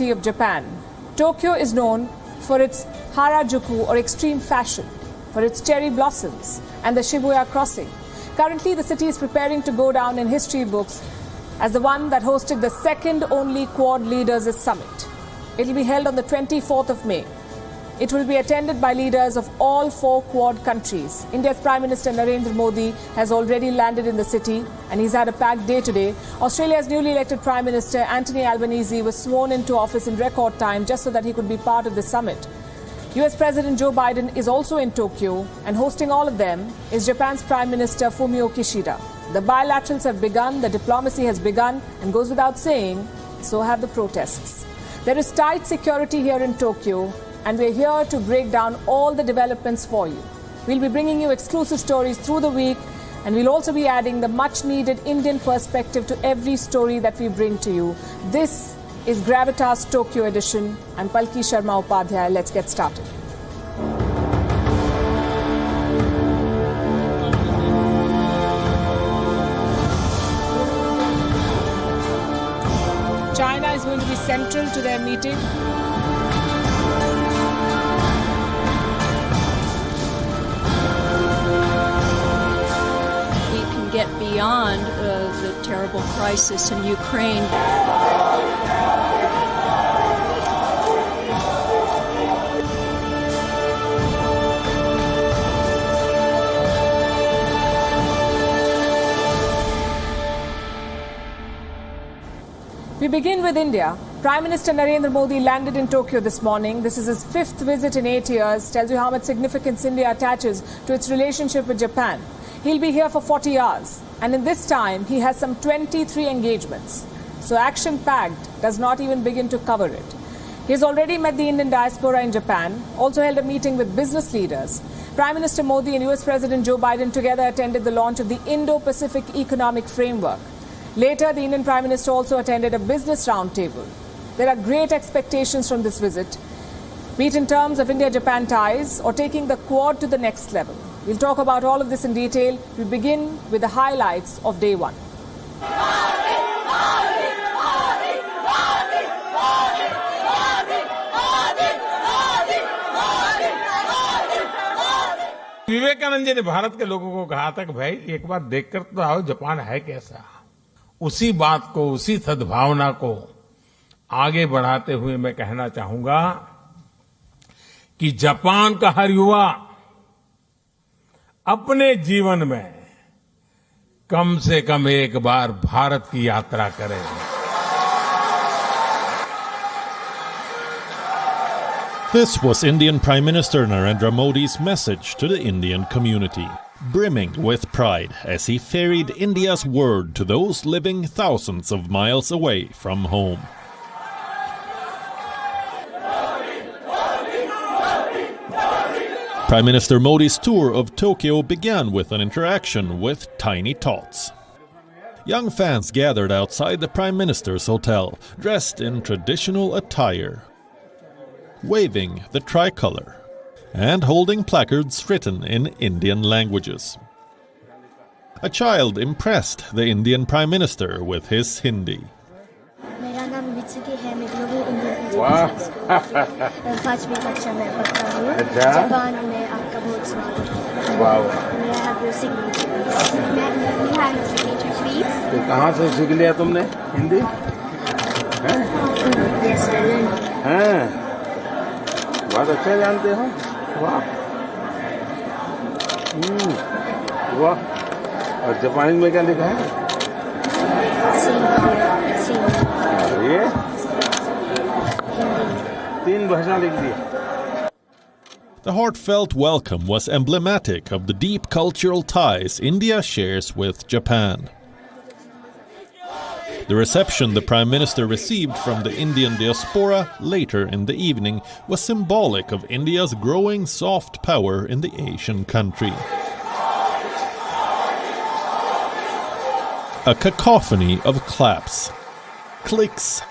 Of Japan. Tokyo is known for its Harajuku or extreme fashion, for its cherry blossoms and the Shibuya crossing. Currently, the city is preparing to go down in history books as the one that hosted the second only Quad Leaders' Summit. It will be held on the 24th of May. It will be attended by leaders of all 4 Quad countries. India's Prime Minister Narendra Modi has already landed in the city and he's had a packed day today. Australia's newly elected Prime Minister Anthony Albanese was sworn into office in record time just so that he could be part of the summit. US President Joe Biden is also in Tokyo, and hosting all of them is Japan's Prime Minister Fumio Kishida. The bilaterals have begun, the diplomacy has begun, and goes without saying, so have the protests. There is tight security here in Tokyo, and we're here to break down all the developments for you. We'll be bringing you exclusive stories through the week, and we'll also be adding the much-needed Indian perspective to every story that we bring to you. This is Gravitas Tokyo edition. I'm Palki Sharma Upadhyay. Let's get started. China is going to be central to their meeting. Get beyond the terrible crisis in Ukraine. We begin with India. Prime Minister Narendra Modi landed in Tokyo this morning. This is his 5th visit in 8 years. Tells you how much significance India attaches to its relationship with Japan. He'll be here for 40 hours, and in this time, he has some 23 engagements. So action-packed does not even begin to cover it. He's already met the Indian diaspora in Japan, also held a meeting with business leaders. Prime Minister Modi and US President Joe Biden together attended the launch of the Indo-Pacific Economic Framework. Later, the Indian Prime Minister also attended a business roundtable. There are great expectations from this visit, be it in terms of India-Japan ties or taking the Quad to the next level. We'll talk about all of this in detail. We begin with the highlights of day one. Vivekananda ji ने भारत के लोगों को कहा था कि भाई एक बार देखकर तो आओ जापान है कैसा। उसी बात को, उसी सद्भावना को आगे बढ़ाते हुए मैं कहना चाहूंगा कि जापान का हर युवा अपने जीवन में कम से कम एक बार भारत की यात्रा करें। This was Indian Prime Minister Narendra Modi's message to the Indian community, brimming with pride as he ferried India's word to those living thousands of miles away from home. Prime Minister Modi's tour of Tokyo began with an interaction with Tiny Tots. Young fans gathered outside the Prime Minister's hotel, dressed in traditional attire, waving the tricolor and holding placards written in Indian languages. A child impressed the Indian Prime Minister with his Hindi. कहाँ से सीख लिया तुमने हिंदी? हैं? बहुत अच्छा जानते हो? वाह! वाह! और जापानी में क्या लिखा है? ये 3 भाषा लिख दी। The heartfelt welcome was emblematic of the deep cultural ties India shares with Japan. The reception the Prime Minister received from the Indian diaspora later in the evening was symbolic of India's growing soft power in the Asian country. A cacophony of claps, clicks,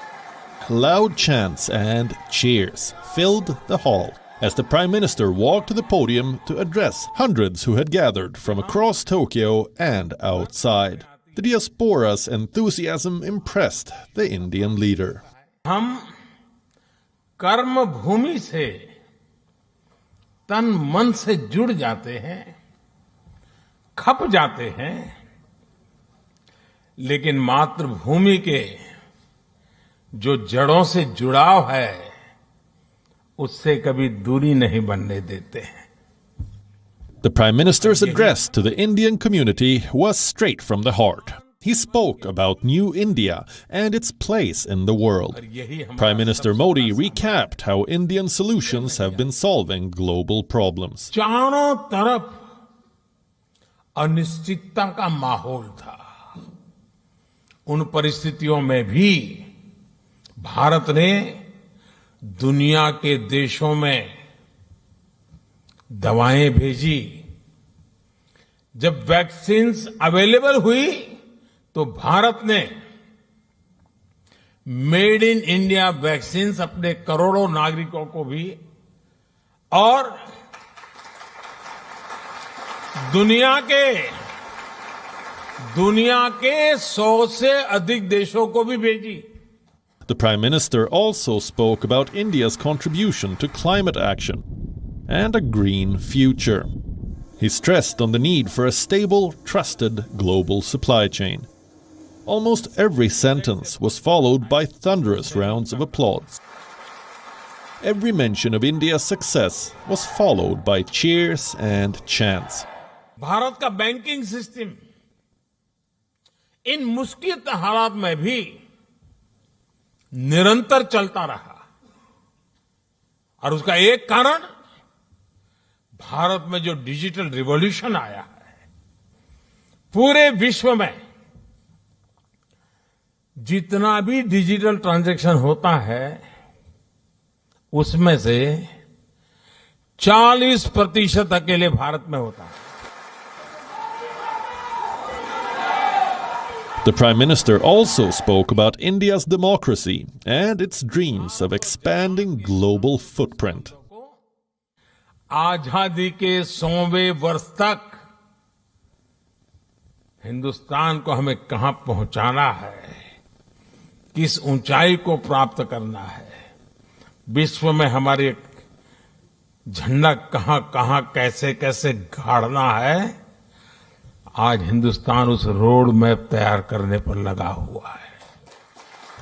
loud chants and cheers filled the hall as the Prime Minister walked to the podium to address hundreds who had gathered from across Tokyo and outside. The diaspora's enthusiasm impressed the Indian leader. हम कर्म भूमि से तन मन से जुड़ जाते हैं, खप जाते हैं, लेकिन मातृभूमि के जो जड़ों से जुड़ाव है उससे कभी दूरी नहीं बनने देते हैं. The Prime Minister's address to the Indian community was straight from the heart. He spoke about New India and its place in the world. Prime Minister Modi recapped how Indian solutions have been solving global problems. चारों तरफ अनिश्चितता का माहौल था. उन परिस्थितियों में भी भारत ने दुनिया के देशों में दवाएं भेजी. जब वैक्सीन्स अवेलेबल हुई तो भारत ने मेड इन इंडिया वैक्सीन्स अपने करोड़ों नागरिकों को भी और दुनिया के 100 से अधिक देशों को भी भेजी. The Prime Minister also spoke about India's contribution to climate action and a green future. He stressed on the need for a stable, trusted global supply chain. Almost every sentence was followed by thunderous rounds of applause. Every mention of India's success was followed by cheers and chants. Bharat का banking system in मुश्किल हालात में भी निरंतर चलता रहा और उसका एक कारण भारत में जो डिजिटल रिवॉल्यूशन आया है. पूरे विश्व में जितना भी डिजिटल ट्रांजैक्शन होता है उसमें से 40% अकेले भारत में होता है. The Prime Minister also spoke about India's democracy and its dreams of expanding global footprint. आजादी के 100वें वर्ष तक हिंदुस्तान को हमें कहां पहुंचाना है, किस ऊंचाई को प्राप्त करना है, विश्व में हमारे झंडा कहां कहां कैसे कैसे गाड़ना है, आज हिंदुस्तान उस रोड मैप तैयार करने पर लगा हुआ है.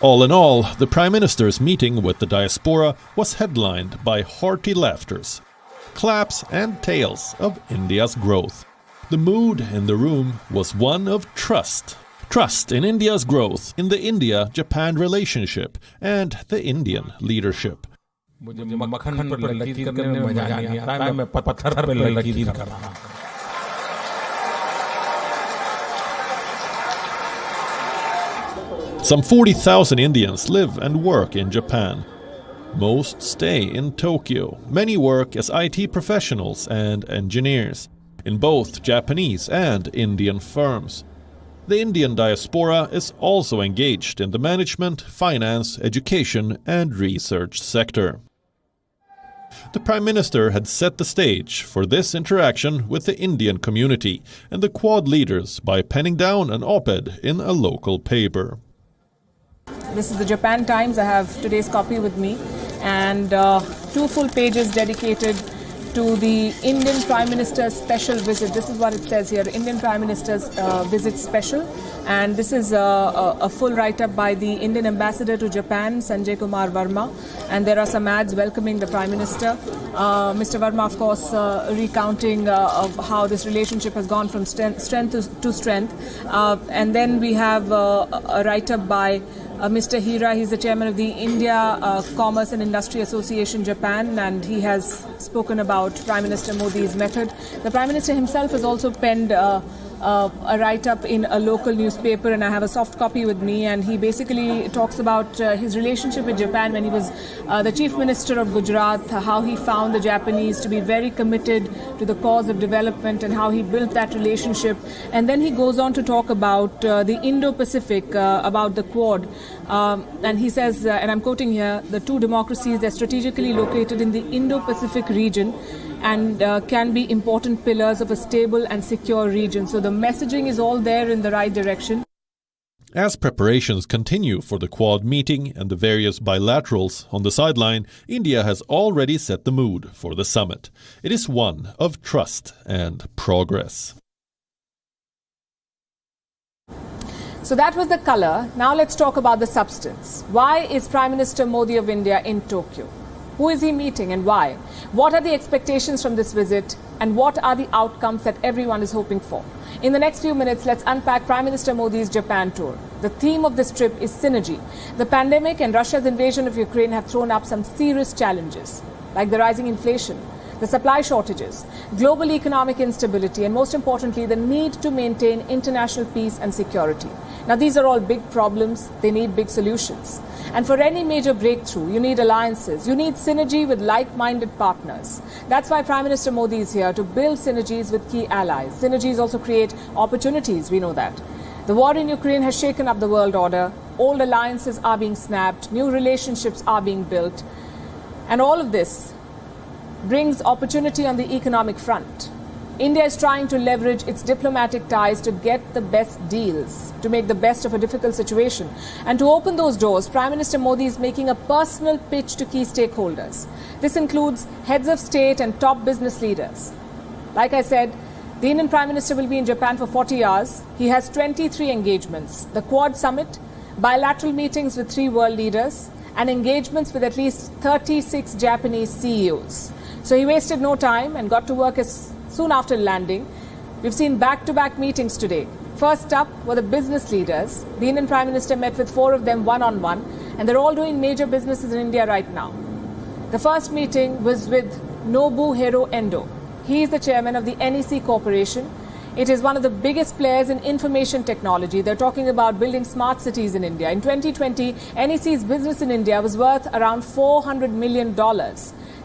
All in all, the Prime Minister's meeting with the diaspora was headlined by hearty laughters, claps and tales of India's growth. The mood in the room was one of trust. Trust in India's growth, in the India-Japan relationship and the Indian leadership. मुझे मक्खन पर लकीर करने में मजा नहीं आता है, मैं पत्थर पर लकीर कर रहा हूं. Some 40,000 Indians live and work in Japan. Most stay in Tokyo. Many work as IT professionals and engineers in both Japanese and Indian firms. The Indian diaspora is also engaged in the management, finance, education and research sector. The Prime Minister had set the stage for this interaction with the Indian community and the Quad leaders by penning down an op-ed in a local paper. This is the Japan Times. I have today's copy with me, and 2 full pages dedicated to the Indian Prime Minister's special visit. This is what it says here, Indian Prime Minister's visit special. And this is a full write-up by the Indian Ambassador to Japan, Sanjay Kumar Verma. And there are some ads welcoming the Prime Minister. Mr. Verma, of course, recounting of how this relationship has gone from strength to strength. And then we have a write-up by Mr. Hira. He's the chairman of the India Commerce and Industry Association Japan, and he has spoken about Prime Minister Modi's method. The Prime Minister himself has also penned a write-up in a local newspaper, and I have a soft copy with me, and he basically talks about his relationship with Japan when he was the Chief Minister of Gujarat, how he found the Japanese to be very committed to the cause of development and how he built that relationship. And then he goes on to talk about the Indo-Pacific, about the Quad. And he says, and I'm quoting here, the two democracies, they're strategically located in the Indo-Pacific region and can be important pillars of a stable and secure region. So the messaging is all there in the right direction. As preparations continue for the Quad meeting and the various bilaterals on the sideline, India has already set the mood for the summit. It is one of trust and progress. So that was the color. Now let's talk about the substance. Why is Prime Minister Modi of India in Tokyo? Who is he meeting and why? What are the expectations from this visit and what are the outcomes that everyone is hoping for? In the next few minutes, let's unpack Prime Minister Modi's Japan tour. The theme of this trip is synergy. The pandemic and Russia's invasion of Ukraine have thrown up some serious challenges, like the rising inflation, the supply shortages, global economic instability, and most importantly, the need to maintain international peace and security. Now, these are all big problems. They need big solutions. And for any major breakthrough, you need alliances. You need synergy with like-minded partners. That's why Prime Minister Modi is here, to build synergies with key allies. Synergies also create opportunities, we know that. The war in Ukraine has shaken up the world order. Old alliances are being snapped. New relationships are being built. And all of this brings opportunity on the economic front. India is trying to leverage its diplomatic ties to get the best deals, to make the best of a difficult situation. And to open those doors, Prime Minister Modi is making a personal pitch to key stakeholders. This includes heads of state and top business leaders. Like I said, the Indian Prime Minister will be in Japan for 40 hours. He has 23 engagements: the Quad Summit, bilateral meetings with 3 world leaders, and engagements with at least 36 Japanese CEOs. So he wasted no time and got to work as soon after landing. We've seen back-to-back meetings today. First up were the business leaders. The Indian Prime Minister met with 4 of them one-on-one, and they're all doing major businesses in India right now. The first meeting was with Nobuhiro Endo. He is the chairman of the NEC Corporation. It is one of the biggest players in information technology. They're talking about building smart cities in India. In 2020, NEC's business in India was worth around $400 million.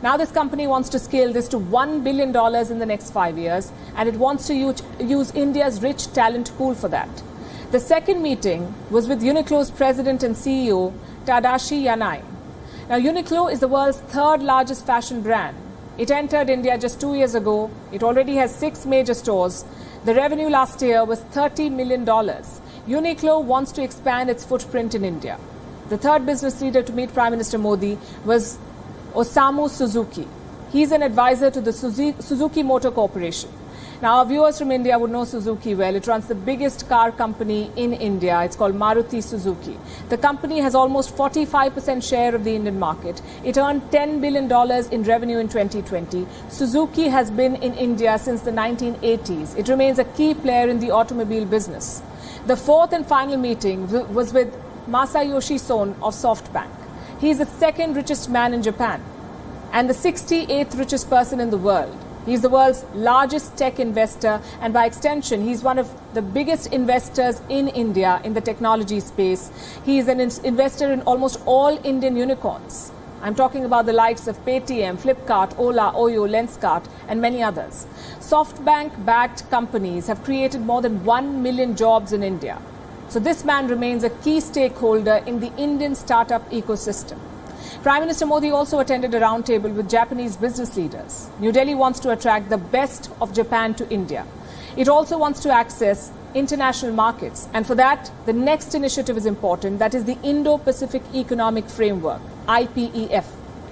Now this company wants to scale this to $1 billion in the next 5 years, and it wants to use India's rich talent pool for that. The second meeting was with Uniqlo's president and CEO, Tadashi Yanai. Now Uniqlo is the world's 3rd largest fashion brand. It entered India just 2 years ago. It already has 6 major stores. The revenue last year was $30 million. Uniqlo wants to expand its footprint in India. The third business leader to meet Prime Minister Modi was Osamu Suzuki. He's an advisor to the Suzuki Motor Corporation. Now, our viewers from India would know Suzuki well. It runs the biggest car company in India. It's called Maruti Suzuki. The company has almost 45% share of the Indian market. It earned $10 billion in revenue in 2020. Suzuki has been in India since the 1980s. It remains a key player in the automobile business. The fourth and final meeting was with Masayoshi Son of SoftBank. He is the 2nd richest man in Japan and the 68th richest person in the world. He's the world's largest tech investor, and by extension, he's one of the biggest investors in India in the technology space. He is an investor in almost all Indian unicorns. I'm talking about the likes of Paytm, Flipkart, Ola, Oyo, Lenskart, and many others. SoftBank-backed companies have created more than 1 million jobs in India. So this man remains a key stakeholder in the Indian startup ecosystem. Prime Minister Modi also attended a roundtable with Japanese business leaders. New Delhi wants to attract the best of Japan to India. It also wants to access international markets. And for that, the next initiative is important. That is the Indo-Pacific Economic Framework, IPEF.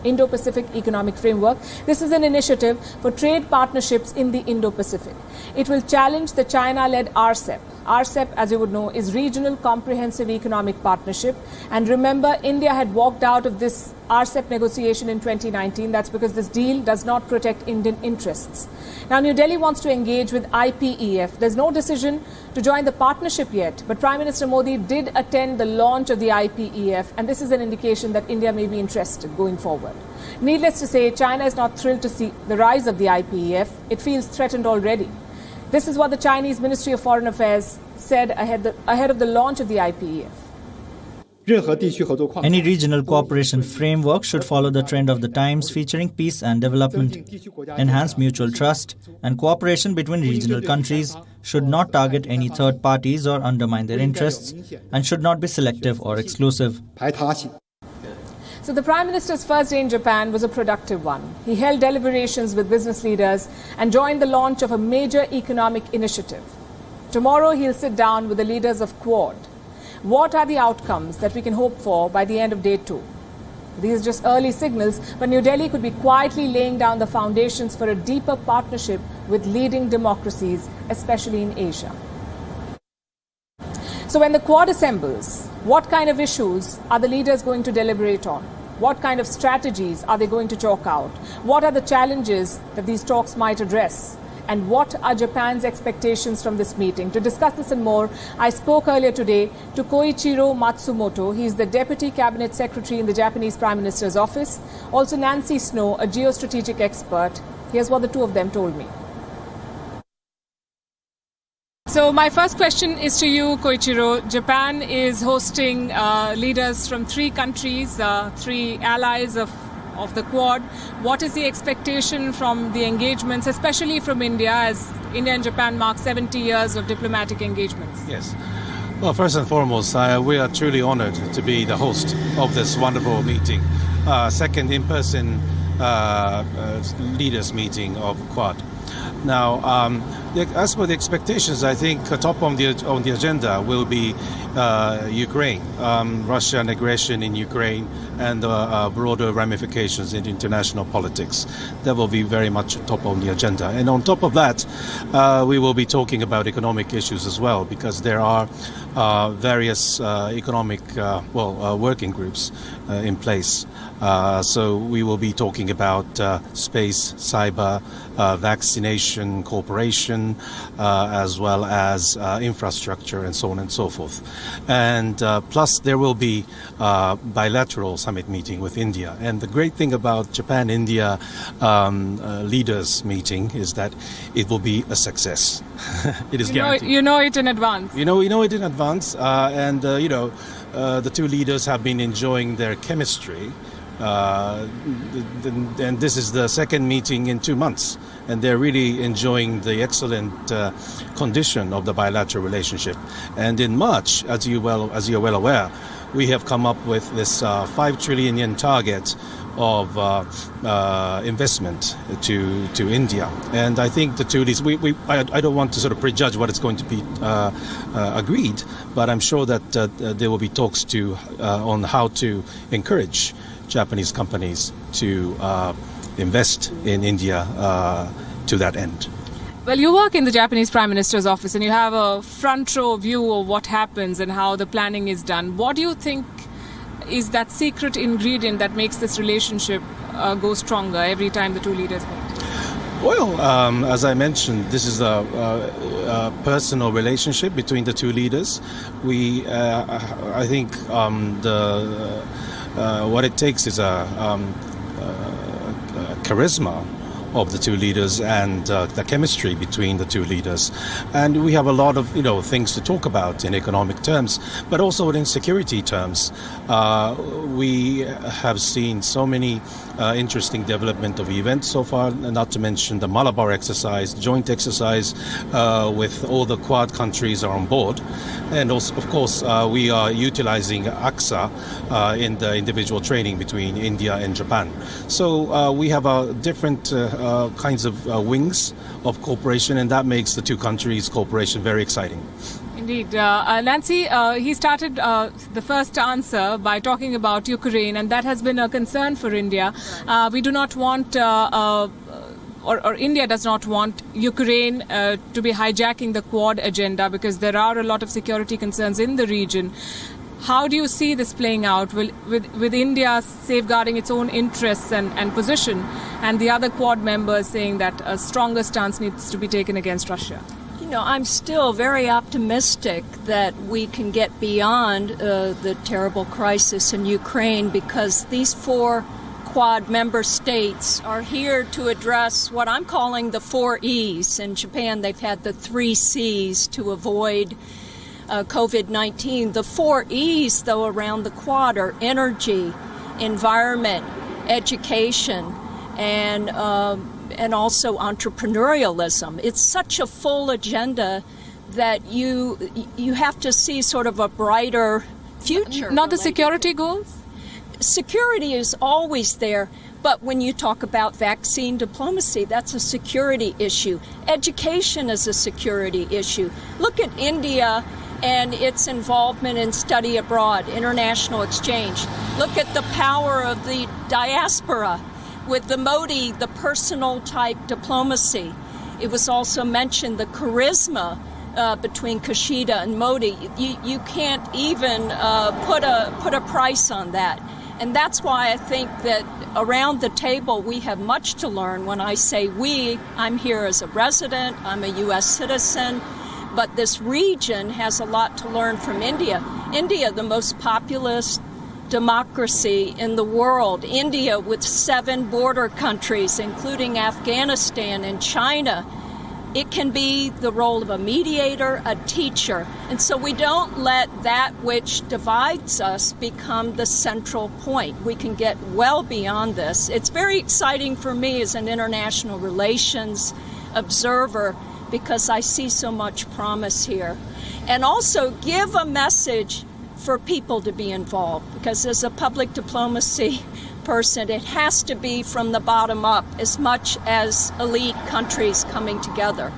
Indo-Pacific Economic Framework. This is an initiative for trade partnerships in the Indo-Pacific. It will challenge the China-led RCEP. RCEP, as you would know, is Regional Comprehensive Economic Partnership. And remember, India had walked out of this RCEP negotiation in 2019. That's because this deal does not protect Indian interests. Now, New Delhi wants to engage with IPEF. There's no decision to join the partnership yet, but Prime Minister Modi did attend the launch of the IPEF, and this is an indication that India may be interested going forward. Needless to say, China is not thrilled to see the rise of the IPEF. It feels threatened already. This is what the Chinese Ministry of Foreign Affairs said ahead of the launch of the IPEF. Any regional cooperation framework should follow the trend of the times, featuring peace and development, enhance mutual trust, and cooperation between regional countries, should not target any third parties or undermine their interests, and should not be selective or exclusive. So the Prime Minister's first day in Japan was a productive one. He held deliberations with business leaders and joined the launch of a major economic initiative. Tomorrow he'll sit down with the leaders of Quad. What are the outcomes that we can hope for by the end of day 2? These are just early signals, but New Delhi could be quietly laying down the foundations for a deeper partnership with leading democracies, especially in Asia. So when the Quad assembles, what kind of issues are the leaders going to deliberate on? What kind of strategies are they going to chalk out? What are the challenges that these talks might address? And what are Japan's expectations from this meeting? To discuss this and more, I spoke earlier today to Koichiro Matsumoto. He is the Deputy Cabinet Secretary in the Japanese Prime Minister's office. Also Nancy Snow, a geostrategic expert. Here's what the two of them told me. So my first question is to you, Koichiro. Japan is hosting leaders from 3 countries, 3 allies of the Quad. What is the expectation from the engagements, especially from India, as India and Japan mark 70 years of diplomatic engagements? Yes. Well, first and foremost, we are truly honored to be the host of this wonderful meeting. Second in-person leaders meeting of Quad. Now, as for the expectations, I think top on the agenda will be Ukraine, Russian aggression in Ukraine, and broader ramifications in international politics. That will be very much top on the agenda. And on top of that, we will be talking about economic issues as well, because there are various economic working groups in place. So we will be talking about space, cyber, vaccination, cooperation, as well as infrastructure and so on and so forth. And plus there will be bilateral summit meeting with India. And the great thing about Japan-India leaders meeting is that it will be a success. It is guaranteed. You know it in advance. We know it in advance. The two leaders have been enjoying their chemistry. And this is the second meeting in 2 months, and they're really enjoying the excellent condition of the bilateral relationship. And in March, as you're well aware, we have come up with this 5 trillion yen target of investment to India. And I think the two leaders, I don't want to sort of prejudge what is going to be agreed, but I'm sure that there will be talks on how to encourage Japanese companies to invest in India to that end. Well, you work in the Japanese Prime Minister's office and you have a front row view of what happens and how the planning is done. What do you think is that secret ingredient that makes this relationship go stronger every time the two leaders meet? Well, as I mentioned, this is a personal relationship between the two leaders. I think what it takes is a charisma of the two leaders and the chemistry between the two leaders. And we have a lot of things to talk about in economic terms, but also in security terms. We have seen so many interesting development of events so far, not to mention the Malabar exercise, joint exercise with all the Quad countries are on board. And also, of course, we are utilizing AXA in the individual training between India and Japan. So we have a different kinds of wings of cooperation, and that makes the two countries' cooperation very exciting. Indeed. Nancy, he started the first answer by talking about Ukraine, and that has been a concern for India. We do not want, or India does not want Ukraine to be hijacking the Quad agenda, because there are a lot of security concerns in the region. How do you see this playing out with India safeguarding its own interests and position, and the other Quad members saying that a stronger stance needs to be taken against Russia? I'm still very optimistic that we can get beyond the terrible crisis in Ukraine, because these 4 Quad member states are here to address what I'm calling the 4 E's. In Japan, they've had the 3 C's to avoid COVID-19. The 4 E's, though, around the Quad are energy, environment, education, and also entrepreneurialism. It's such a full agenda that you have to see sort of a brighter future. Not the security goals? Security is always there, but when you talk about vaccine diplomacy, that's a security issue. Education is a security issue. Look at India and its involvement in study abroad, international exchange. Look at the power of the diaspora with the Modi, the personal type diplomacy. It was also mentioned the charisma between Kishida and Modi. You can't even put a price on that. And that's why I think that around the table we have much to learn. When I say we, I'm here as a resident, I'm a U.S. citizen, but this region has a lot to learn from India. India, the most populous democracy in the world. India with 7 border countries, including Afghanistan and China. It can be the role of a mediator, a teacher. And so we don't let that which divides us become the central point. We can get well beyond this. It's very exciting for me as an international relations observer because I see so much promise here. And also give a message for people to be involved, because as a public diplomacy person, it has to be from the bottom up as much as elite countries coming together.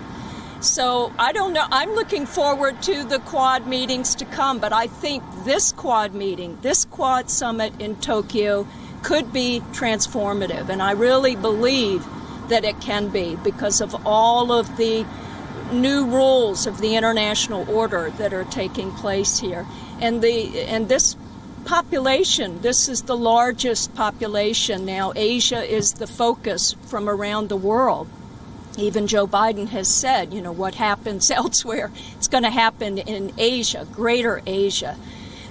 So I don't know, I'm looking forward to the Quad meetings to come, but I think this Quad meeting, this Quad summit in Tokyo could be transformative, and I really believe that it can be because of all of the new rules of the international order that are taking place here. And this population, this is the largest population now. Asia is the focus from around the world. Even Joe Biden has said, what happens elsewhere, it's going to happen in Asia, greater Asia.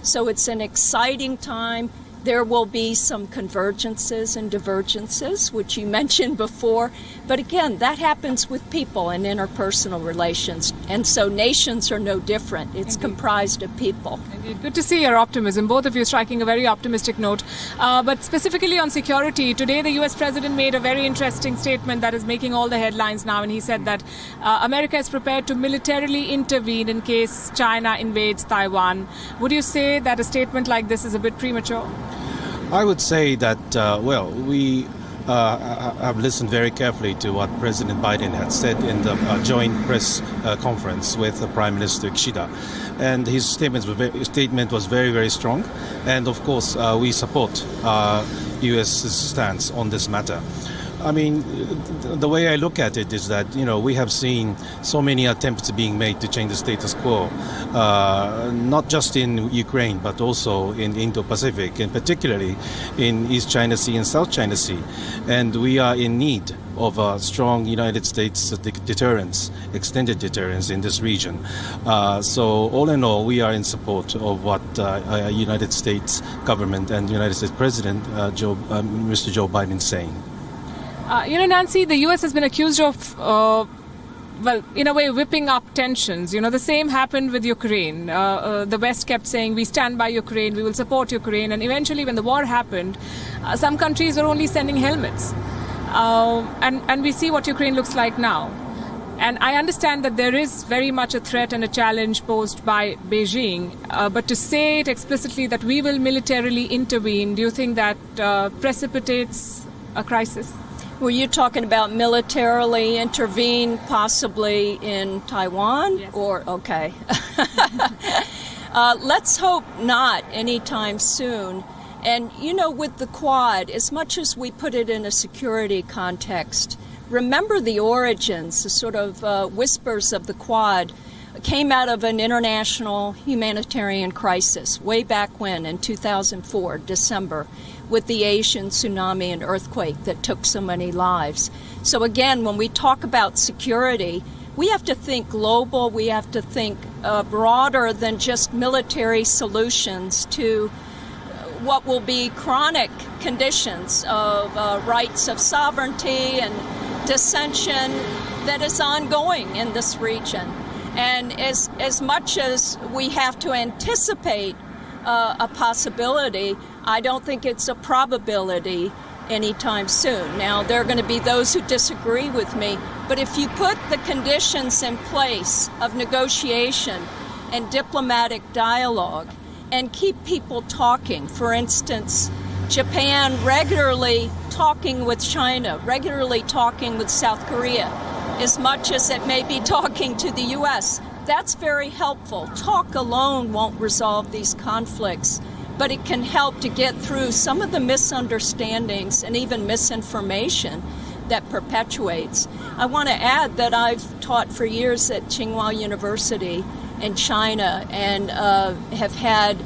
So it's an exciting time. There will be some convergences and divergences, which you mentioned before. But again, that happens with people and interpersonal relations. And so nations are no different. It's comprised of people. Indeed. Good to see your optimism, both of you striking a very optimistic note. But specifically on security, today the US president made a very interesting statement that is making all the headlines now. And he said that America is prepared to militarily intervene in case China invades Taiwan. Would you say that a statement like this is a bit premature? I would say that, we have listened very carefully to what President Biden had said in the joint press conference with Prime Minister Kishida. And his statement was very, very strong. And of course, we support U.S.'s stance on this matter. I mean, the way I look at it is that, we have seen so many attempts being made to change the status quo, not just in Ukraine, but also in Indo-Pacific, and particularly in East China Sea and South China Sea. And we are in need of a strong United States deterrence, extended deterrence in this region. So all in all, we are in support of what United States government and United States President Mr. Joe Biden is saying. Nancy, the U.S. has been accused of, in a way, whipping up tensions. The same happened with Ukraine. The West kept saying, we stand by Ukraine, we will support Ukraine. And eventually, when the war happened, some countries were only sending helmets. And we see what Ukraine looks like now. And I understand that there is very much a threat and a challenge posed by Beijing. But to say it explicitly that we will militarily intervene, do you think that precipitates a crisis? Were you talking about militarily intervene possibly in Taiwan? Yes. Okay. Let's hope not anytime soon. And, with the Quad, as much as we put it in a security context, remember the origins, the sort of whispers of the Quad came out of an international humanitarian crisis way back when, in 2004, December, with the Asian tsunami and earthquake that took so many lives. So again, when we talk about security, we have to think global, we have to think broader than just military solutions to what will be chronic conditions of rights of sovereignty and dissension that is ongoing in this region. And as much as we have to anticipate a possibility, I don't think it's a probability anytime soon. Now, there are going to be those who disagree with me, but if you put the conditions in place of negotiation and diplomatic dialogue and keep people talking, for instance, Japan regularly talking with China, regularly talking with South Korea, as much as it may be talking to the U.S., that's very helpful. Talk alone won't resolve these conflicts, but it can help to get through some of the misunderstandings and even misinformation that perpetuates. I want to add that I've taught for years at Tsinghua University in China and have had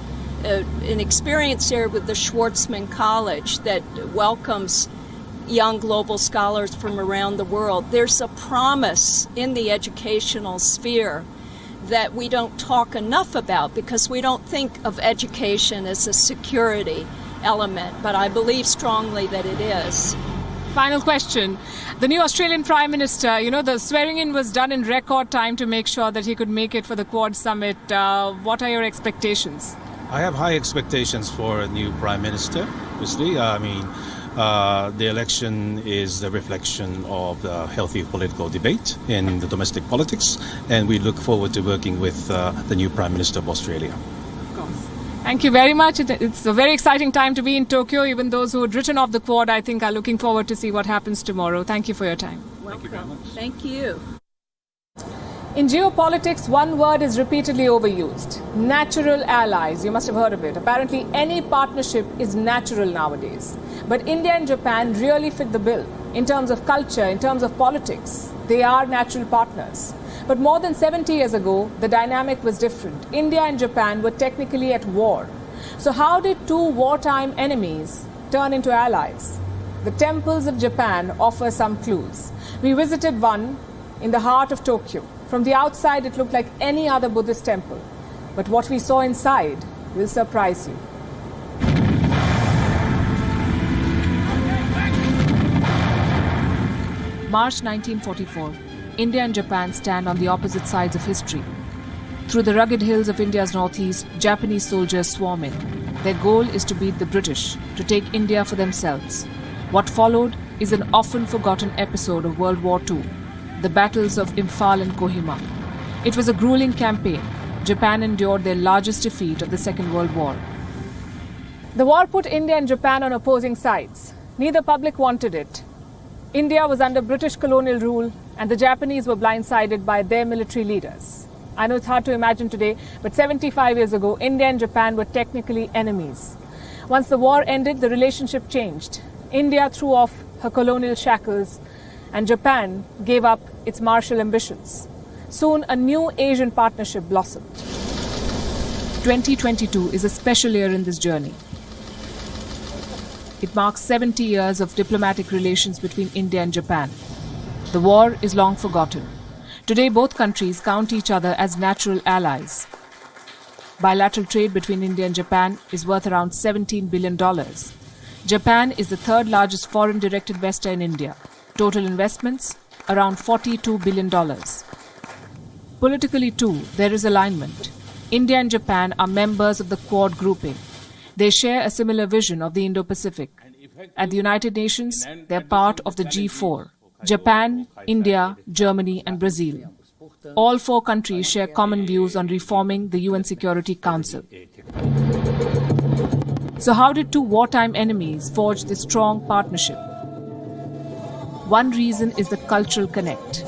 an experience here with the Schwarzman College that welcomes young global scholars from around the world. There's a promise in the educational sphere that we don't talk enough about because we don't think of education as a security element, but I believe strongly that it is. Final question. The new Australian Prime Minister, the swearing-in was done in record time to make sure that he could make it for the Quad Summit. What are your expectations? I have high expectations for a new Prime Minister, obviously. The election is a reflection of the healthy political debate in the domestic politics, and we look forward to working with the new Prime Minister of Australia. Of course. Thank you very much. It's a very exciting time to be in Tokyo. Even those who had written off the Quad, I think, are looking forward to see what happens tomorrow. Thank you for your time. Welcome. Thank you very much. Thank you. In geopolitics, one word is repeatedly overused. Natural allies. You must have heard of it. Apparently, any partnership is natural nowadays. But India and Japan really fit the bill. In terms of culture, in terms of politics, they are natural partners. But more than 70 years ago, the dynamic was different. India and Japan were technically at war. So how did two wartime enemies turn into allies? The temples of Japan offer some clues. We visited one in the heart of Tokyo. From the outside, it looked like any other Buddhist temple. But what we saw inside will surprise you. March 1944. India and Japan stand on the opposite sides of history. Through the rugged hills of India's northeast, Japanese soldiers swarm in. Their goal is to beat the British, to take India for themselves. What followed is an often forgotten episode of World War II, the battles of Imphal and Kohima. It was a grueling campaign. Japan endured their largest defeat of the Second World War. The war put India and Japan on opposing sides. Neither public wanted it. India was under British colonial rule, and the Japanese were blindsided by their military leaders. I know it's hard to imagine today, but 75 years ago, India and Japan were technically enemies. Once the war ended, the relationship changed. India threw off her colonial shackles, and Japan gave up its martial ambitions. Soon, a new Asian partnership blossomed. 2022 is a special year in this journey. It marks 70 years of diplomatic relations between India and Japan. The war is long forgotten. Today, both countries count each other as natural allies. Bilateral trade between India and Japan is worth around $17 billion. Japan is the third largest foreign direct investor in India. Total investments, around $42 billion. Politically, too, there is alignment. India and Japan are members of the Quad grouping. They share a similar vision of the Indo-Pacific. At the United Nations, they are part of the G4. Japan, India, Germany and Brazil. All four countries share common views on reforming the UN Security Council. So how did two wartime enemies forge this strong partnership? One reason is the cultural connect.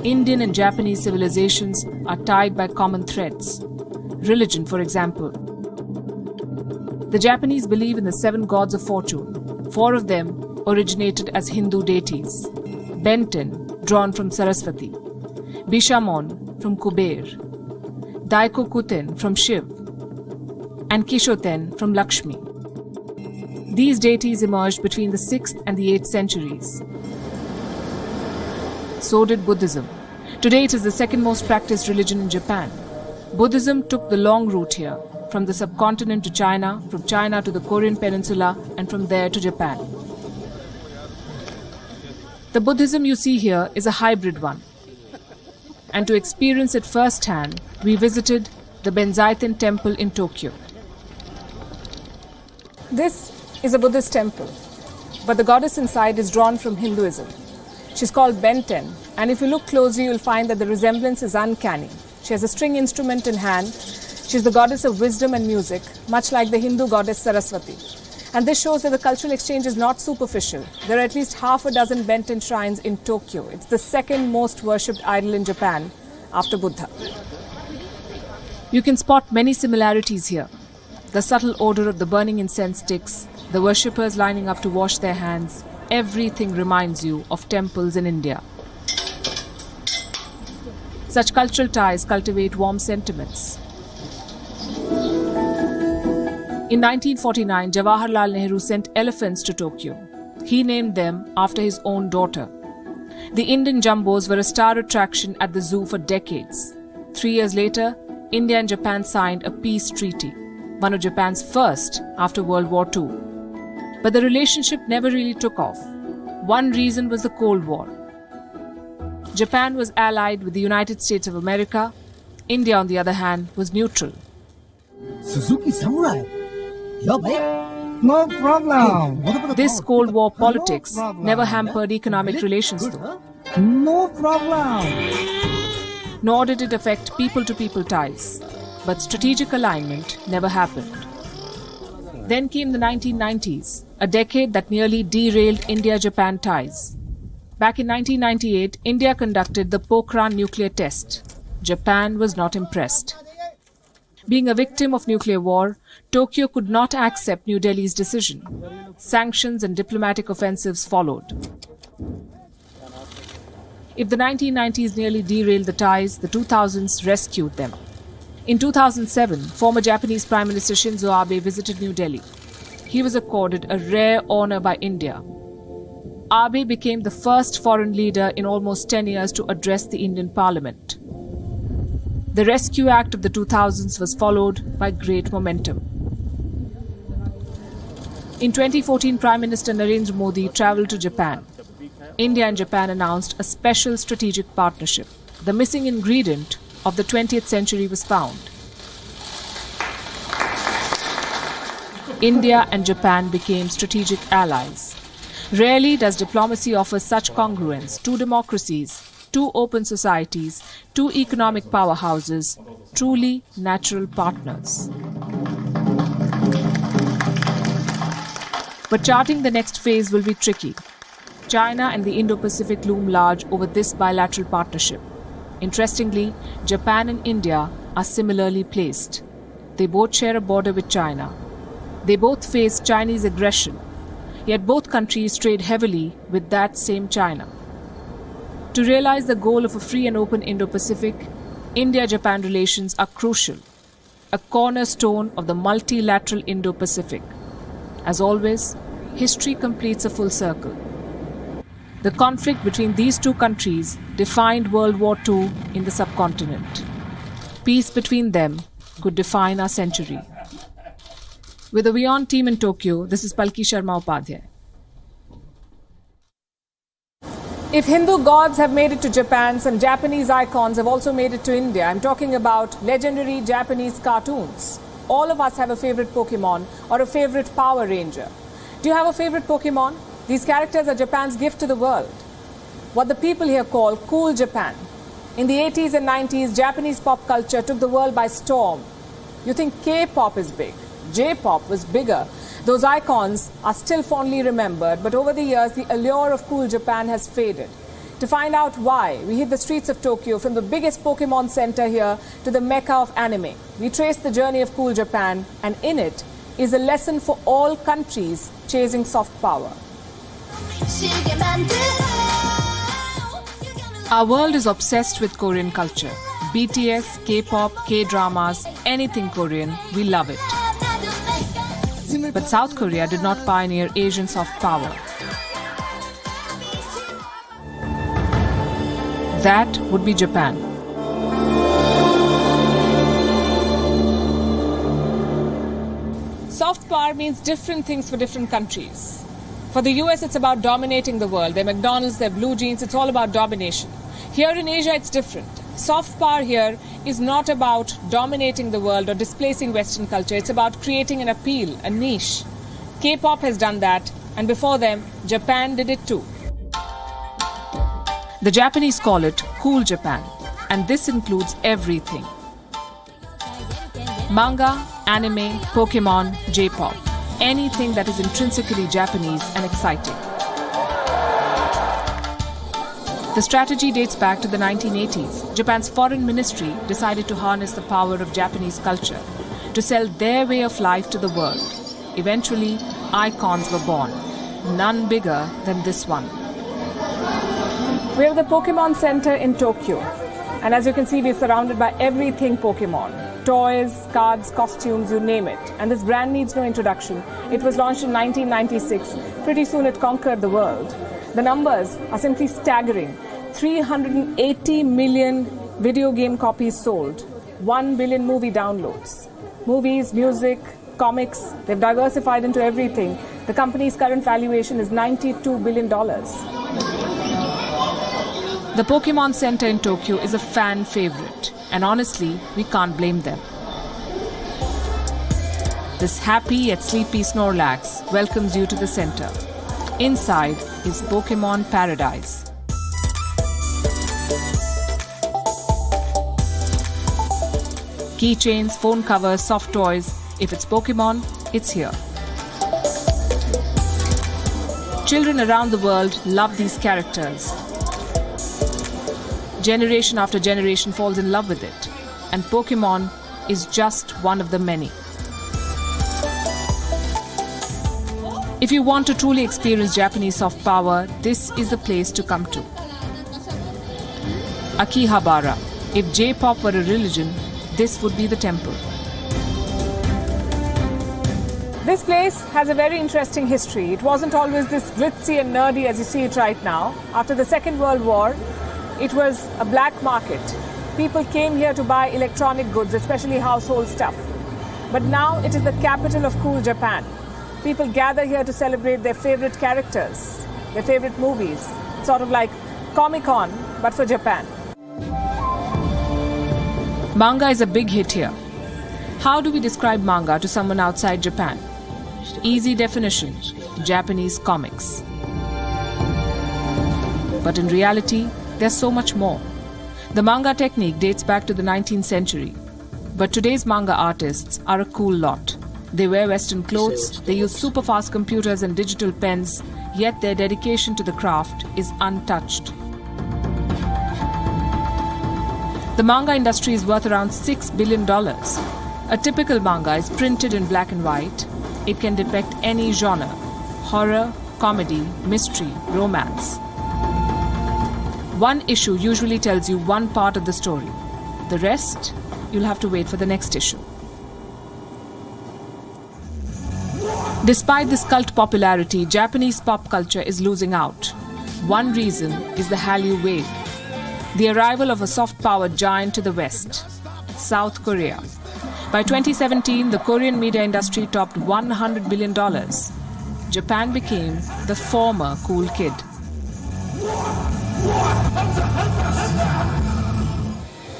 Indian and Japanese civilizations are tied by common threads. Religion, for example. The Japanese believe in the 7 gods of fortune. 4 of them originated as Hindu deities. Benten, drawn from Saraswati. Bishamon, from Kuber. Daikokuten, from Shiv. And Kishoten, from Lakshmi. These deities emerged between the 6th and the 8th centuries. So did Buddhism. Today it is the second most practiced religion in Japan. Buddhism took the long route here, from the subcontinent to China, from China to the Korean peninsula, and from there to Japan. The Buddhism you see here is a hybrid one. And to experience it firsthand, we visited the Benzaiten temple in Tokyo. This is a Buddhist temple, but the goddess inside is drawn from Hinduism. She's called Benten, and if you look closely, you'll find that the resemblance is uncanny. She has a string instrument in hand. She's the goddess of wisdom and music, much like the Hindu goddess Saraswati. And this shows that the cultural exchange is not superficial. There are at least half a dozen Benten shrines in Tokyo. It's the second most worshipped idol in Japan after Buddha. You can spot many similarities here. The subtle odor of the burning incense sticks, the worshippers lining up to wash their hands, everything reminds you of temples in India. Such cultural ties cultivate warm sentiments. In 1949, Jawaharlal Nehru sent elephants to Tokyo. He named them after his own daughter. The Indian jumbos were a star attraction at the zoo for decades. 3 years later, India and Japan signed a peace treaty, one of Japan's first after World War II. But the relationship never really took off. One reason was the Cold War. Japan was allied with the United States of America. India, on the other hand, was neutral. Suzuki Samurai. Yo, mate. No problem. This Cold War politics never hampered economic relations, though. No problem. Nor did it affect people-to-people ties. But strategic alignment never happened. Then came the 1990s, a decade that nearly derailed India-Japan ties. Back in 1998, India conducted the Pokhran nuclear test. Japan was not impressed. Being a victim of nuclear war, Tokyo could not accept New Delhi's decision. Sanctions and diplomatic offensives followed. If the 1990s nearly derailed the ties, the 2000s rescued them. In 2007, former Japanese Prime Minister Shinzo Abe visited New Delhi. He was accorded a rare honor by India. Abe became the first foreign leader in almost 10 years to address the Indian Parliament. The Rescue Act of the 2000s was followed by great momentum. In 2014, Prime Minister Narendra Modi travelled to Japan. India and Japan announced a special strategic partnership. The missing ingredient of the 20th century was found. India and Japan became strategic allies. Rarely does diplomacy offer such congruence: two democracies, two open societies, two economic powerhouses, truly natural partners. But charting the next phase will be tricky. China and the Indo-Pacific loom large over this bilateral partnership. Interestingly, Japan and India are similarly placed. They both share a border with China. They both face Chinese aggression, yet both countries trade heavily with that same China. To realize the goal of a free and open Indo-Pacific, India-Japan relations are crucial, a cornerstone of the multilateral Indo-Pacific. As always, history completes a full circle. The conflict between these two countries defined World War II in the subcontinent. Peace between them could define our century. With the WION team in Tokyo, this is Palki Sharma Upadhyay. If Hindu gods have made it to Japan, some Japanese icons have also made it to India. I'm talking about legendary Japanese cartoons. All of us have a favorite Pokemon or a favorite Power Ranger. Do you have a favorite Pokemon? These characters are Japan's gift to the world. What the people here call cool Japan. In the 80s and 90s, Japanese pop culture took the world by storm. You think K-pop is big. J-pop was bigger. Those icons are still fondly remembered, but over the years, the allure of cool Japan has faded. To find out why, we hit the streets of Tokyo, from the biggest Pokemon center here to the mecca of anime. We trace the journey of cool Japan, and in it is a lesson for all countries chasing soft power. Our world is obsessed with Korean culture. BTS, K-pop, K-dramas, anything Korean, we love it. But South Korea did not pioneer Asian soft power. That would be Japan. Soft power means different things for different countries. For the US, it's about dominating the world. Their McDonald's, their blue jeans, it's all about domination. Here in Asia, it's different. Soft power here is not about dominating the world or displacing Western culture. It's about creating an appeal, a niche. K-pop has done that, and before them, Japan did it too. The Japanese call it cool Japan, and this includes everything. Manga, anime, Pokemon, J-pop. Anything that is intrinsically Japanese and exciting. The strategy dates back to the 1980s. Japan's foreign ministry decided to harness the power of Japanese culture to sell their way of life to the world. Eventually, icons were born, none bigger than this one. We have the Pokemon Center in Tokyo. And as you can see, we're surrounded by everything Pokemon. Toys, cards, costumes, you name it. And this brand needs no introduction. It was launched in 1996. Pretty soon it conquered the world. The numbers are simply staggering. 380 million video game copies sold. 1 billion movie downloads. Movies, music, comics, they've diversified into everything. The company's current valuation is $92 billion. The Pokemon Center in Tokyo is a fan favorite, and honestly, we can't blame them. This happy yet sleepy Snorlax welcomes you to the center. Inside is Pokemon Paradise. Keychains, phone covers, soft toys. If it's Pokemon, it's here. Children around the world love these characters. Generation after generation falls in love with it. And Pokemon is just one of the many. If you want to truly experience Japanese soft power, this is the place to come to. Akihabara. If J-pop were a religion, this would be the temple. This place has a very interesting history. It wasn't always this glitzy and nerdy as you see it right now. After the Second World War, it was a black market. People came here to buy electronic goods, especially household stuff. But now it is the capital of cool Japan. People gather here to celebrate their favorite characters, their favorite movies. It's sort of like Comic-Con, but for Japan. Manga is a big hit here. How do we describe manga to someone outside Japan? Easy definition: Japanese comics. But in reality, there's so much more. The manga technique dates back to the 19th century. But today's manga artists are a cool lot. They wear Western clothes, they use super fast computers and digital pens, yet their dedication to the craft is untouched. The manga industry is worth around $6 billion. A typical manga is printed in black and white. It can depict any genre: horror, comedy, mystery, romance. One issue usually tells you one part of the story. The rest, you'll have to wait for the next issue. Despite this cult popularity, Japanese pop culture is losing out. One reason is the Hallyu wave, the arrival of a soft-powered giant to the West, South Korea. By 2017, the Korean media industry topped $100 billion. Japan became the former cool kid.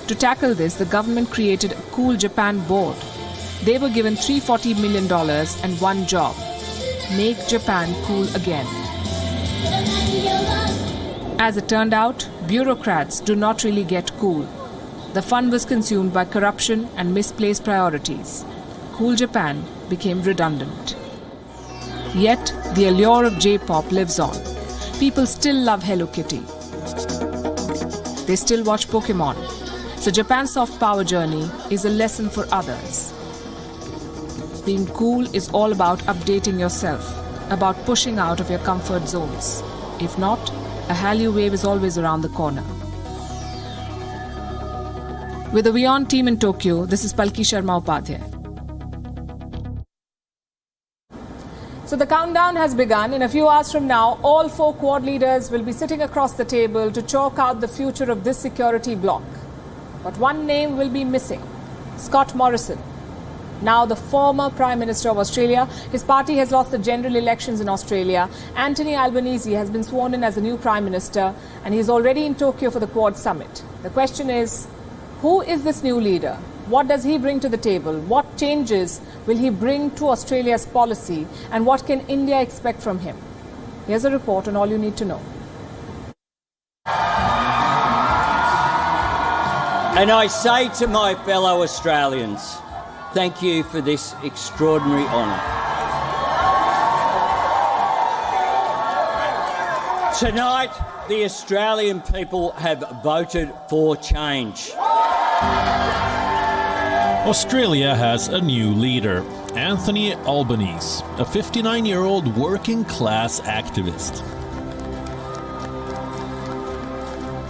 To tackle this, the government created a Cool Japan board. They were given $340 million and one job: make Japan cool again. As it turned out, bureaucrats do not really get cool. The fund was consumed by corruption and misplaced priorities. Cool Japan became redundant. Yet, the allure of J-pop lives on. People still love Hello Kitty. They still watch Pokemon. So Japan's soft power journey is a lesson for others. Being cool is all about updating yourself, about pushing out of your comfort zones. If not, a Hallyu wave is always around the corner. With the WION team in Tokyo, this is Palki Sharma Upadhyay. So the countdown has begun. In a few hours from now, all 4 Quad leaders will be sitting across the table to chalk out the future of this security bloc. But one name will be missing: Scott Morrison. Now the former Prime Minister of Australia. His party has lost the general elections in Australia. Anthony Albanese has been sworn in as the new Prime Minister, and he is already in Tokyo for the Quad Summit. The question is, who is this new leader? What does he bring to the table? What changes will he bring to Australia's policy? And what can India expect from him? Here's a report on all you need to know. And I say to my fellow Australians, thank you for this extraordinary honour. Tonight, the Australian people have voted for change. Australia has a new leader, Anthony Albanese, a 59-year-old working-class activist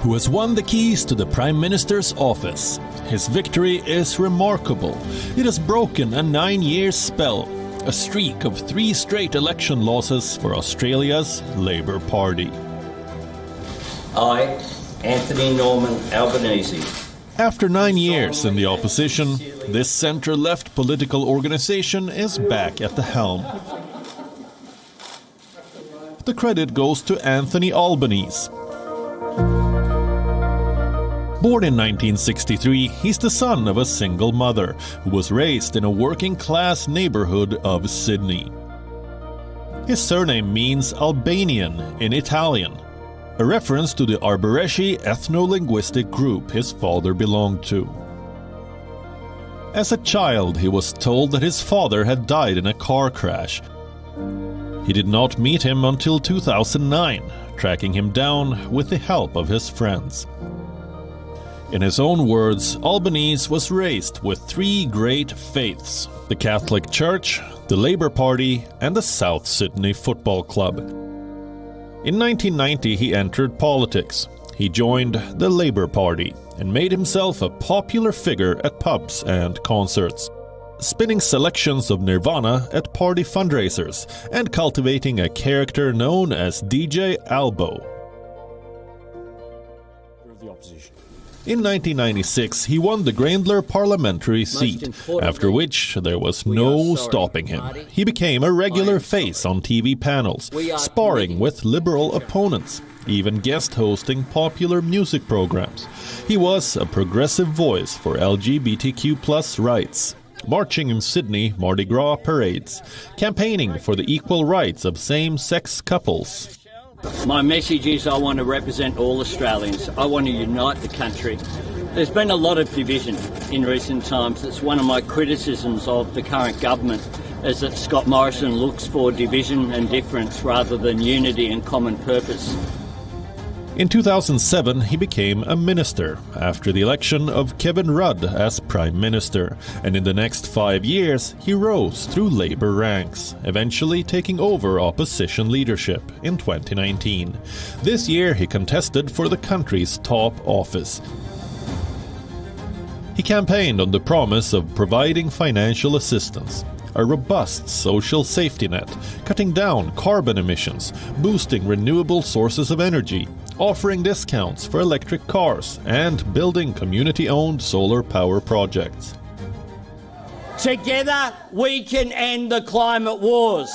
who has won the keys to the Prime Minister's office. His victory is remarkable. It has broken a 9-year spell, a streak of 3 straight election losses for Australia's Labour Party. I, Anthony Norman Albanese. After 9 years in the opposition, this centre-left political organisation is back at the helm. The credit goes to Anthony Albanese. Born in 1963, he's the son of a single mother who was raised in a working-class neighbourhood of Sydney. His surname means Albanian in Italian, a reference to the Arboresci ethno-linguistic group his father belonged to. As a child, he was told that his father had died in a car crash. He did not meet him until 2009, tracking him down with the help of his friends. In his own words, Albanese was raised with 3 great faiths: the Catholic Church, the Labour Party, and the South Sydney Football Club. In 1990, he entered politics. He joined the Labour Party and made himself a popular figure at pubs and concerts, spinning selections of Nirvana at party fundraisers and cultivating a character known as DJ Albo. In 1996, he won the Grayndler parliamentary seat, after which there was no stopping him. He became a regular face on TV panels, sparring with liberal opponents, even guest hosting popular music programs. He was a progressive voice for LGBTQ+ rights, marching in Sydney Mardi Gras parades, campaigning for the equal rights of same-sex couples. My message is I want to represent all Australians. I want to unite the country. There's been a lot of division in recent times. It's one of my criticisms of the current government, is that Scott Morrison looks for division and difference rather than unity and common purpose. In 2007, he became a minister after the election of Kevin Rudd as Prime Minister, and in the next 5 years he rose through Labour ranks, eventually taking over opposition leadership in 2019. This year he contested for the country's top office. He campaigned on the promise of providing financial assistance, a robust social safety net, cutting down carbon emissions, boosting renewable sources of energy, offering discounts for electric cars, and building community-owned solar power projects. Together we can end the climate wars.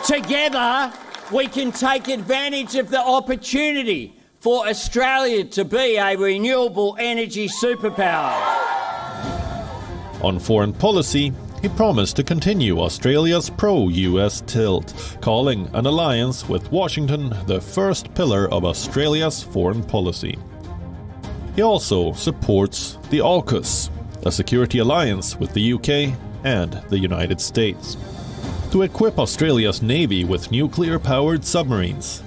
Together we can take advantage of the opportunity for Australia to be a renewable energy superpower. On foreign policy, he promised to continue Australia's pro-US tilt, calling an alliance with Washington the first pillar of Australia's foreign policy. He also supports the AUKUS, a security alliance with the UK and the United States, to equip Australia's Navy with nuclear-powered submarines.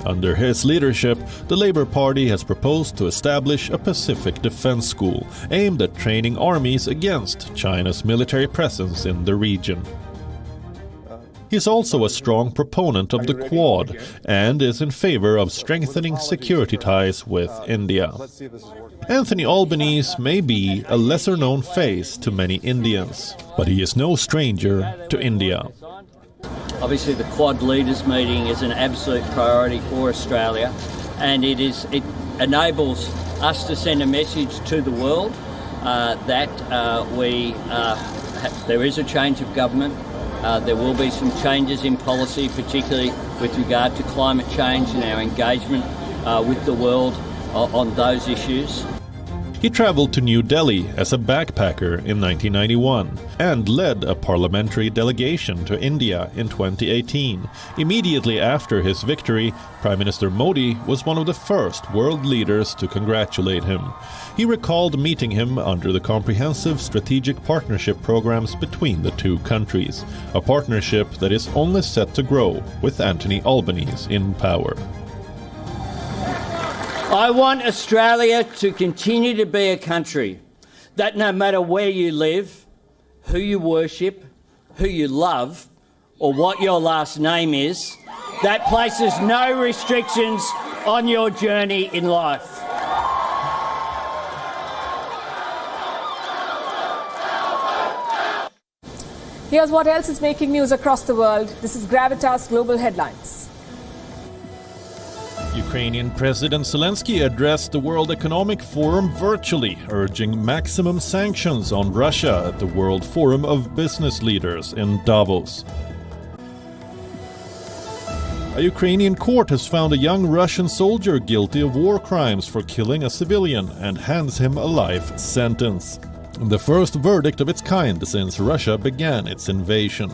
Under his leadership, the Labour Party has proposed to establish a Pacific Defence School aimed at training armies against China's military presence in the region. He is also a strong proponent of the Quad and is in favour of strengthening security ties with India. Anthony Albanese may be a lesser-known face to many Indians, but he is no stranger to India. Obviously the Quad Leaders meeting is an absolute priority for Australia, and it enables us to send a message to the world that there is a change of government. There will be some changes in policy, particularly with regard to climate change and our engagement with the world on those issues. He traveled to New Delhi as a backpacker in 1991 and led a parliamentary delegation to India in 2018. Immediately after his victory, Prime Minister Modi was one of the first world leaders to congratulate him. He recalled meeting him under the comprehensive strategic partnership programs between the two countries, a partnership that is only set to grow with Anthony Albanese in power. I want Australia to continue to be a country that no matter where you live, who you worship, who you love, or what your last name is, that places no restrictions on your journey in life. Here's what else is making news across the world. This is Gravitas Global Headlines. Ukrainian President Zelensky addressed the World Economic Forum virtually, urging maximum sanctions on Russia at the World Forum of Business Leaders in Davos. A Ukrainian court has found a young Russian soldier guilty of war crimes for killing a civilian and hands him a life sentence. The first verdict of its kind since Russia began its invasion.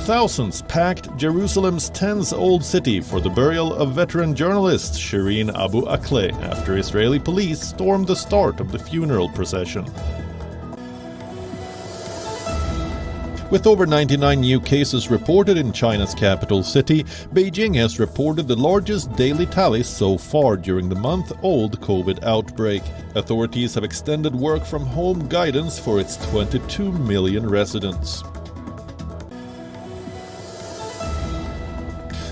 Thousands packed Jerusalem's tense old city for the burial of veteran journalist Shireen Abu Akleh after Israeli police stormed the start of the funeral procession. With over 99 new cases reported in China's capital city, Beijing has reported the largest daily tally so far during the month-old COVID outbreak. Authorities have extended work from home guidance for its 22 million residents.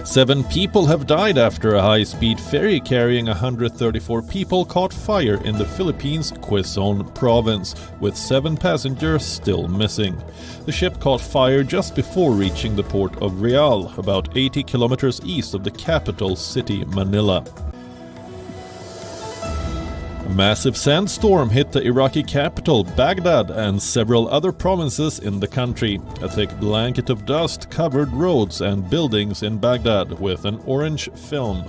7 people have died after a high-speed ferry carrying 134 people caught fire in the Philippines' Quezon province, with 7 passengers still missing. The ship caught fire just before reaching the port of Real, about 80 kilometers east of the capital city, Manila. A massive sandstorm hit the Iraqi capital, Baghdad, and several other provinces in the country. A thick blanket of dust covered roads and buildings in Baghdad with an orange film.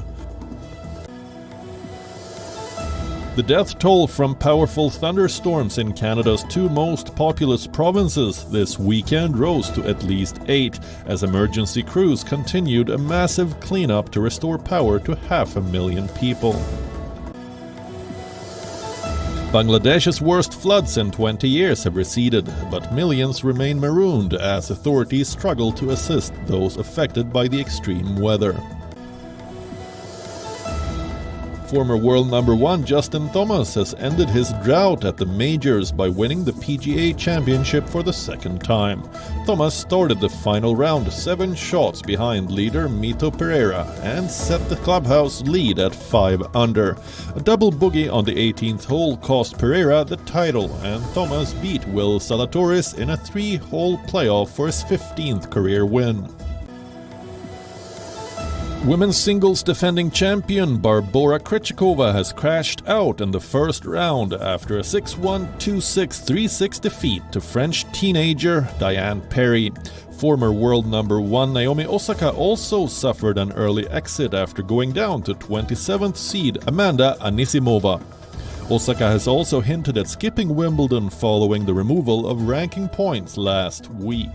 The death toll from powerful thunderstorms in Canada's 2 most populous provinces this weekend rose to at least 8, as emergency crews continued a massive cleanup to restore power to 500,000 people. Bangladesh's worst floods in 20 years have receded, but millions remain marooned as authorities struggle to assist those affected by the extreme weather. Former world number 1 Justin Thomas has ended his drought at the majors by winning the PGA Championship for the 2nd time. Thomas started the final round 7 shots behind leader Mito Pereira and set the clubhouse lead at 5 under. A double bogey on the 18th hole cost Pereira the title, and Thomas beat Will Zalatoris in a 3-hole playoff for his 15th career win. Women's singles defending champion Barbora Krejcikova has crashed out in the first round after a 6-1, 2-6, 3-6 defeat to French teenager Diane Perry. Former world number 1 Naomi Osaka also suffered an early exit after going down to 27th seed Amanda Anisimova. Osaka has also hinted at skipping Wimbledon following the removal of ranking points last week.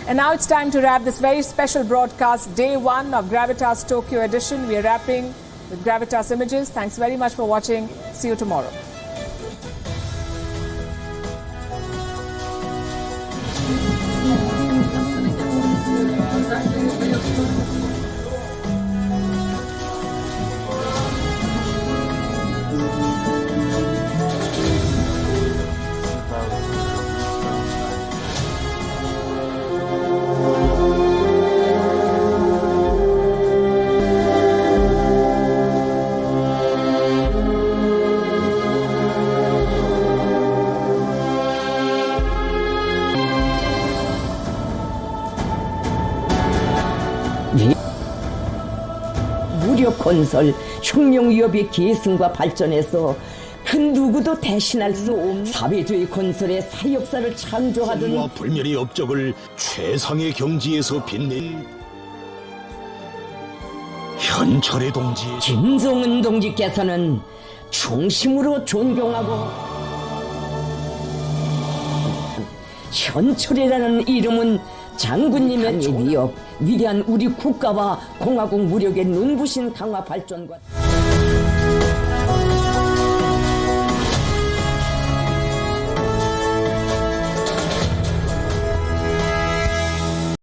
And now it's time to wrap this very special broadcast, Day 1 of Gravitas Tokyo edition. We are wrapping with Gravitas Images. Thanks very much for watching. See you tomorrow. 건설, 혁명 위협의 계승과 발전에서 그 누구도 대신할 수 없는 사회주의 건설의 새 역사를 창조하던 와 불멸의 업적을 최상의 경지에서 빛낸 현철의 동지, 김정은 동지께서는 중심으로 존경하고 현철이라는 이름은 장군님의 위협, 위대한 우리 국가와 공화국 무력의 눈부신 강화 발전과